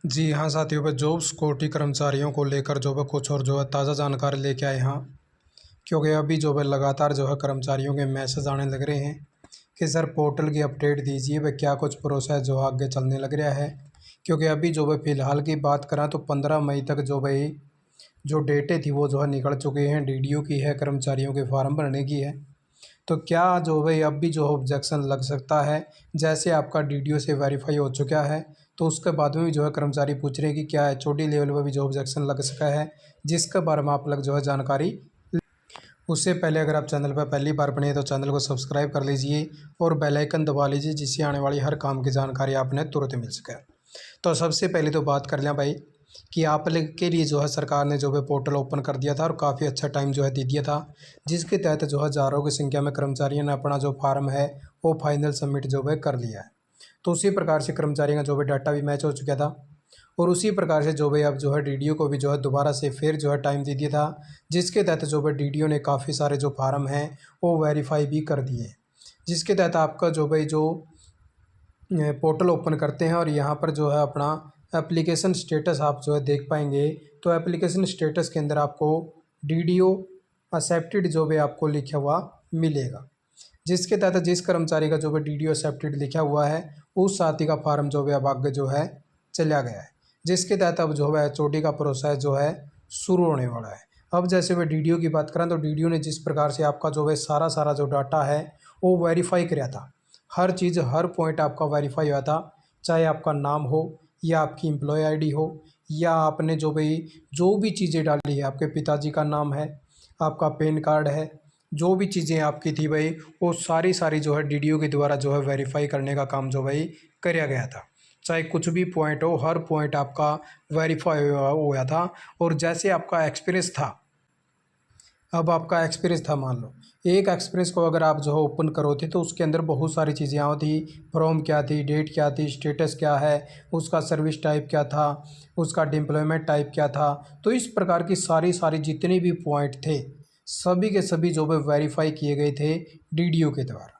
जी हाँ साथियों, पर जॉब सिक्योरिटी कर्मचारियों को लेकर जो है कुछ और जो है ताज़ा जानकारी लेके आए हैं। क्योंकि अभी जो है लगातार जो है कर्मचारियों के मैसेज आने लग रहे हैं कि सर पोर्टल की अपडेट दीजिए, वह क्या कुछ प्रोसेस जो आगे चलने लग रहा है। क्योंकि अभी जो है फ़िलहाल की बात करें तो 15 मई तक जो भाई जो डेटें थी वो जो है निकल चुकी हैं। डीडीओ की है, कर्मचारियों के फार्म भरने की है। तो क्या जो भाई अब भी जो ऑब्जेक्शन लग सकता है? जैसे आपका डीडीओ से वेरीफाई हो चुका है तो उसके बाद में भी जो है कर्मचारी पूछ रहे हैं कि क्या एचओडी लेवल पर भी जो ऑब्जेक्शन लग सका है, जिसके बारे में आप लोग जो है जानकारी। उससे पहले अगर आप चैनल पर पहली बार बने तो चैनल को सब्सक्राइब कर लीजिए और बेल आइकन दबा लीजिए, जिससे आने वाली हर काम की जानकारी आपने तुरंत मिल सके। तो सबसे पहले तो बात कर लें भाई कि आप लोग के लिए जो है सरकार ने जो है पोर्टल ओपन कर दिया था और काफ़ी अच्छा टाइम जो है दे दिया था, जिसके तहत जो है हज़ारों की संख्या में कर्मचारियों ने अपना जो फार्म है वो फाइनल सबमिट जो है कर लिया है। तो उसी प्रकार से कर्मचारियों का जो है डाटा भी मैच हो चुका था और उसी प्रकार से जो भाई अब जो है डीडीओ को भी जो है दोबारा से फिर जो है टाइम दे दिया था, जिसके तहत जो भाई डीडीओ ने काफ़ी सारे जो फार्म हैं वो वेरीफाई भी कर दिए, जिसके तहत आपका जो भाई जो पोर्टल ओपन करते हैं और यहाँ पर जो है अपना एप्लीकेशन स्टेटस आप जो है देख पाएंगे। तो एप्लीकेशन स्टेटस के अंदर आपको डीडीओ एक्सेप्टेड जो भी आपको लिखा हुआ मिलेगा, जिसके तहत जिस कर्मचारी का जो भी डीडीओ एक्सेप्टेड लिखा हुआ है उस साथी का फार्म जो है अब आगे जो है चला गया है, जिसके तहत अब जो है एचओडी का प्रोसेस जो है शुरू होने वाला है। अब जैसे वह डीडीओ की बात करें तो डीडीओ ने जिस प्रकार से आपका जो है सारा सारा जो डाटा है वो वेरीफाई किया था, हर चीज़ हर पॉइंट आपका वेरीफाई हुआ था, चाहे आपका नाम हो या आपकी एम्प्लॉय आईडी हो या आपने जो भाई जो भी चीज़ें डाली है, आपके पिताजी का नाम है, आपका पैन कार्ड है, जो भी चीज़ें आपकी थी भाई वो सारी सारी जो है डीडीओ के द्वारा जो है वेरीफाई करने का काम जो भाई कराया गया था। चाहे कुछ भी पॉइंट हो, हर पॉइंट आपका वेरीफाई हुआ था। और जैसे आपका एक्सपीरियंस था, अब आपका एक्सपीरियंस था, मान लो एक एक्सपीरियंस को अगर आप जो है ओपन करो थे तो उसके अंदर बहुत सारी चीज़ें आओ थी। फ्रॉम क्या थी, डेट क्या थी, स्टेटस क्या है, उसका सर्विस टाइप क्या था, उसका डिम्प्लॉयमेंट टाइप क्या था। तो इस प्रकार की सारी सारी जितने भी पॉइंट थे सभी के सभी जो है वेरीफाई किए गए थे डीडीओ के द्वारा।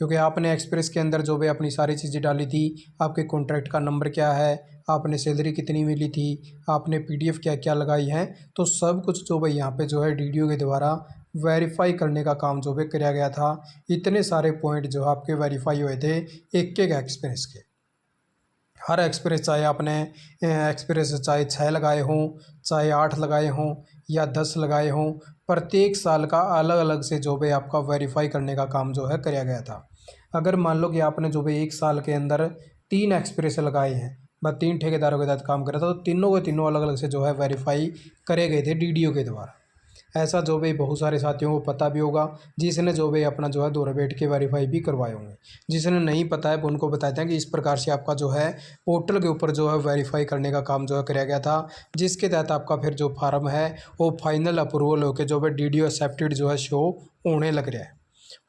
क्योंकि आपने एक्सप्रेस के अंदर जो भी अपनी सारी चीज़ें डाली थी, आपके कॉन्ट्रैक्ट का नंबर क्या है, आपने सैलरी कितनी मिली थी, आपने पीडीएफ क्या क्या लगाई है, तो सब कुछ जो भाई यहाँ पे जो है डीडीओ के द्वारा वेरीफाई करने का काम जो भी किया गया था। इतने सारे पॉइंट जो आपके वेरीफाई हुए थे एक एक एक्सप्रेस के। हर एक्सप्रेस चाहे आपने एक्सप्रेस चाहे 6 लगाए हों, चाहे 8 लगाए हों या 10 लगाए हों, प्रत्येक साल का अलग अलग से जो भी आपका वेरीफाई करने का काम जो है कराया गया था। अगर मान लो कि आपने जो भी एक साल के अंदर 3 एक्सप्रेस लगाए हैं, मैं 3 ठेकेदारों के तहत काम कर रहा था, तो तीनों के तीनों अलग अलग से जो है वेरीफाई करे गए थे डीडीओ के द्वारा। ऐसा जो भी बहुत सारे साथियों को पता भी होगा, जिसने जो भी अपना जो है दो बैठ के वेरीफाई भी करवाए होंगे। जिसने नहीं पता है वो उनको बताते हैं कि इस प्रकार से आपका जो है पोर्टल के ऊपर जो है वेरीफाई करने का काम जो है कराया गया था, जिसके तहत आपका फिर जो फार्म है वो फाइनल अप्रूवल होकर जो है डीडीओ एक्सेप्टेड जो है शो होने लग रहा है।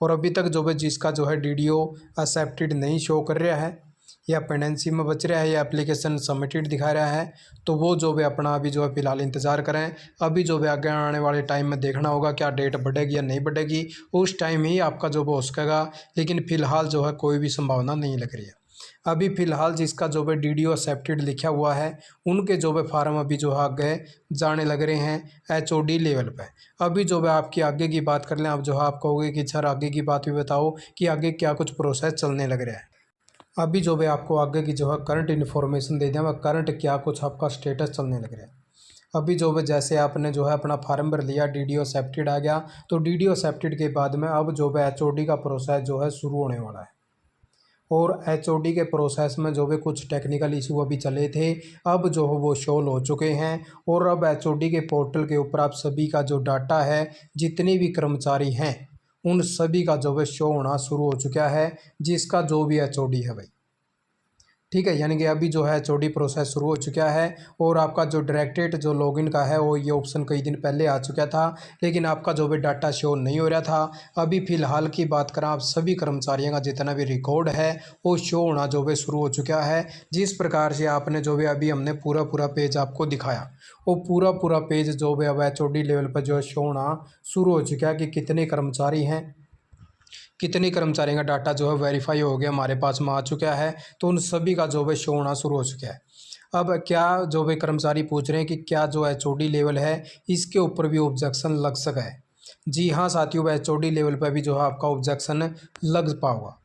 और अभी तक जो है जिसका जो है डीडीओ एक्सेप्टेड नहीं शो कर रहा है या पेंडेंसी में बच रहा है या एप्लीकेशन सबमिटेड दिखा रहा है, तो वो जो भी अपना अभी जो है फ़िलहाल इंतज़ार करें। अभी जो भी आगे आने वाले टाइम में देखना होगा क्या डेट बढ़ेगी या नहीं बढ़ेगी, उस टाइम ही आपका जो हो सकेगा। लेकिन फ़िलहाल जो है कोई भी संभावना नहीं लग रही है। अभी फ़िलहाल जिसका जो है डीडीओ एक्सेप्टेड लिखा हुआ है उनके जो है फार्म अभी जो है आगे जाने लग रहे हैं एचओडी लेवल पे। अभी जो है आपकी आगे की बात कर लें, आप जो है आप कहोगे कि सर आगे की बात भी बताओ कि आगे क्या कुछ प्रोसेस चलने लग रहा है। अभी जो भी आपको आगे की जो है करंट इन्फॉर्मेशन दे दें, वह करंट क्या कुछ आपका स्टेटस चलने लग रहा है। अभी जो भी जैसे आपने जो है अपना फार्म भर लिया, डीडीओ एक्सेप्टेड आ गया, तो डीडीओ एक्सेप्टेड के बाद में अब जो है एचओडी का प्रोसेस जो है शुरू होने वाला है। और एचओडी के प्रोसेस में जो भी कुछ टेक्निकल इशू अभी चले थे, अब जो है वो सॉल्व हो चुके हैं। और अब एचओडी के पोर्टल के ऊपर आप सभी का जो डाटा है, जितने भी कर्मचारी हैं उन सभी का जो है शो होना शुरू हो चुका है, जिसका जो भी एचओडी है भाई। ठीक है, यानी कि अभी जो है एचओडी प्रोसेस शुरू हो चुका है। और आपका जो डायरेक्टरेट जो लॉगिन का है वो ये ऑप्शन कई दिन पहले आ चुका था, लेकिन आपका जो भी डाटा शो नहीं हो रहा था। अभी फ़िलहाल की बात करें, आप सभी कर्मचारियों का जितना भी रिकॉर्ड है वो शो होना जो भी शुरू हो चुका है। जिस प्रकार से आपने जो भी अभी हमने पूरा पूरा पेज आपको दिखाया, वो पूरा पूरा पेज जो भी अब एचओडी लेवल पर जो है शो होना शुरू हो चुका है कि कितने कर्मचारी हैं, कितने कर्मचारियों का डाटा जो है वेरीफाई हो गया हमारे पास में आ चुका है। तो उन सभी का जो है शो होना शुरू हो चुका है। अब क्या जो भी कर्मचारी पूछ रहे हैं कि क्या जो एचओडी लेवल है इसके ऊपर भी ऑब्जेक्शन लग सका है। जी हाँ साथियों, एचओडी लेवल पर भी जो है आपका ऑब्जेक्शन लग पाएगा।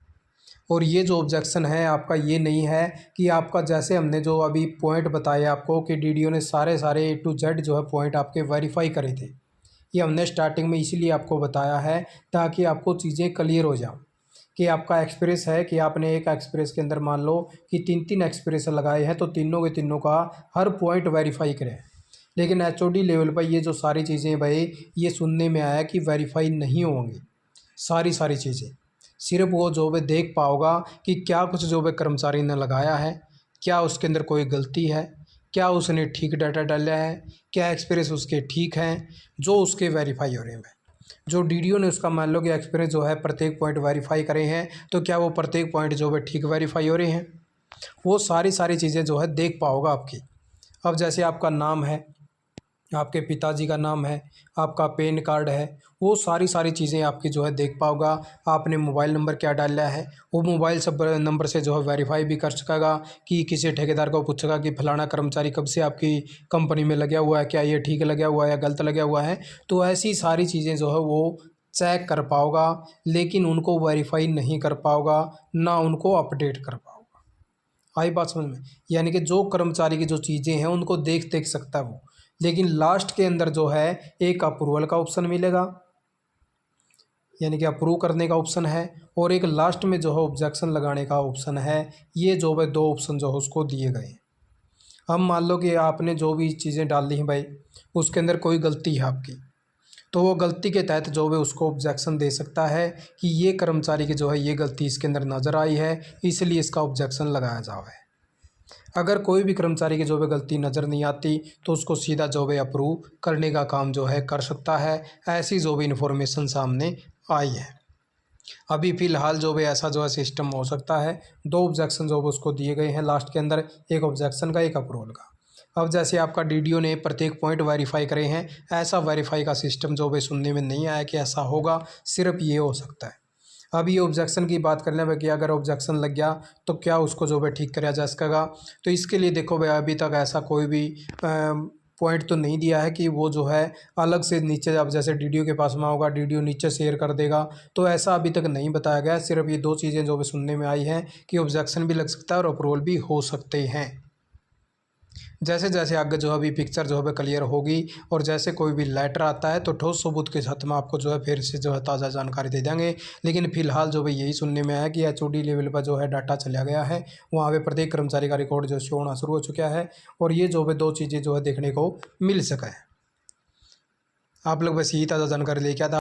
और ये जो ऑब्जेक्शन है आपका ये नहीं है कि आपका, जैसे हमने जो अभी पॉइंट बताए आपको कि डीडीओ ने सारे A to Z जो है पॉइंट आपके वेरीफाई करे थे। ये हमने स्टार्टिंग में इसीलिए आपको बताया है ताकि आपको चीज़ें क्लियर हो जाओ कि आपका एक्सप्रेस है कि आपने एक एक्सप्रेस के अंदर मान लो कि 3 एक्सप्रेस लगाए हैं तो तीनों के तीनों का हर पॉइंट वेरीफाई करें। लेकिन एचओडी लेवल पर ये जो सारी चीज़ें भाई ये सुनने में आया कि वेरीफाई नहीं होंगी सारी चीज़ें। सिर्फ वो जो भी देख पाओगा कि क्या कुछ जो भी कर्मचारी ने लगाया है, क्या उसके अंदर कोई गलती है, क्या उसने ठीक डाटा डाला है, क्या एक्सपीरियंस उसके ठीक हैं, जो उसके वेरीफाई हो रहे हैं। जो डीडीओ ने उसका मान लो कि एक्सपीरियंस जो है प्रत्येक पॉइंट वेरीफाई करे हैं तो क्या वो प्रत्येक पॉइंट जो है ठीक वेरीफाई हो रहे हैं, वो सारी चीज़ें जो है देख पाओगा आपकी। अब जैसे आपका नाम है, आपके पिताजी का नाम है, आपका पैन कार्ड है, वो सारी चीज़ें आपकी जो है देख पाओगा। आपने मोबाइल नंबर क्या डाला है वो मोबाइल सब नंबर से जो है वेरीफाई भी कर सकेगा कि किसी ठेकेदार को पूछेगा कि फलाना कर्मचारी कब से आपकी कंपनी में लगा हुआ है, क्या ये ठीक लगा हुआ है या गलत लगा हुआ है। तो ऐसी सारी चीज़ें जो है वो चेक कर पाओगा, लेकिन उनको वेरीफाई नहीं कर पाओगा, ना उनको अपडेट कर पाओगा। आई बात समझ में? यानी कि जो कर्मचारी की जो चीज़ें हैं उनको देख सकता है वो, लेकिन लास्ट के अंदर जो है एक अप्रूवल का ऑप्शन मिलेगा, यानी कि अप्रूव करने का ऑप्शन है, और एक लास्ट में जो है ऑब्जेक्शन लगाने का ऑप्शन है। ये जो है 2 ऑप्शन जो है उसको दिए गए हैं। अब मान लो कि आपने जो भी चीज़ें डाल दी हैं भाई उसके अंदर कोई गलती है आपकी, तो वो गलती के तहत जो है उसको ऑब्जेक्शन दे सकता है कि ये कर्मचारी की जो है ये गलती इसके अंदर नज़र आई है, इसलिए इसका ऑब्जेक्शन लगाया जाए। अगर कोई भी कर्मचारी की जो है गलती नज़र नहीं आती तो उसको सीधा जो है अप्रूव करने का काम जो है कर सकता है। ऐसी जो भी इन्फॉर्मेशन सामने आई है। अभी फ़िलहाल जो भी ऐसा जो है सिस्टम हो सकता है। 2 ऑब्जेक्शन जो है उसको दिए गए हैं लास्ट के अंदर, एक ऑब्जेक्शन का एक अप्रूवल का। अब जैसे आपका डीडीओ ने प्रत्येक पॉइंट वेरीफाई करे हैं, ऐसा वेरीफाई का सिस्टम जो भी सुनने में नहीं आया कि ऐसा होगा, सिर्फ ये हो सकता है। अब ये ऑब्जेक्शन की बात करने में कि अगर ऑब्जेक्शन लग गया तो क्या उसको जो है ठीक किया जा सकेगा। तो इसके लिए देखो भाई अभी तक ऐसा कोई भी पॉइंट तो नहीं दिया है कि वो जो है अलग से नीचे, अब जैसे डीडीओ के पास में होगा डीडीओ नीचे शेयर कर देगा, तो ऐसा अभी तक नहीं बताया गया। सिर्फ ये 2 चीज़ें जो भी सुनने में आई हैं कि ऑब्जेक्शन भी लग सकता है और अप्रूवल भी हो सकते हैं। जैसे जैसे आगे जो है अभी पिक्चर जो है क्लियर होगी और जैसे कोई भी लेटर आता है तो ठोस सबूत के साथ में आपको जो है फिर से जो है ताज़ा जानकारी दे देंगे। लेकिन फ़िलहाल जो है यही सुनने में आया कि एचओडी लेवल पर जो है डाटा चला गया है, वहाँ पे प्रत्येक कर्मचारी का रिकॉर्ड जो शो होना शुरू हो चुका है, और ये जो है 2 चीज़ें जो है देखने को मिल सका है। आप लोग बस यही ताज़ा जानकारी लेके आता।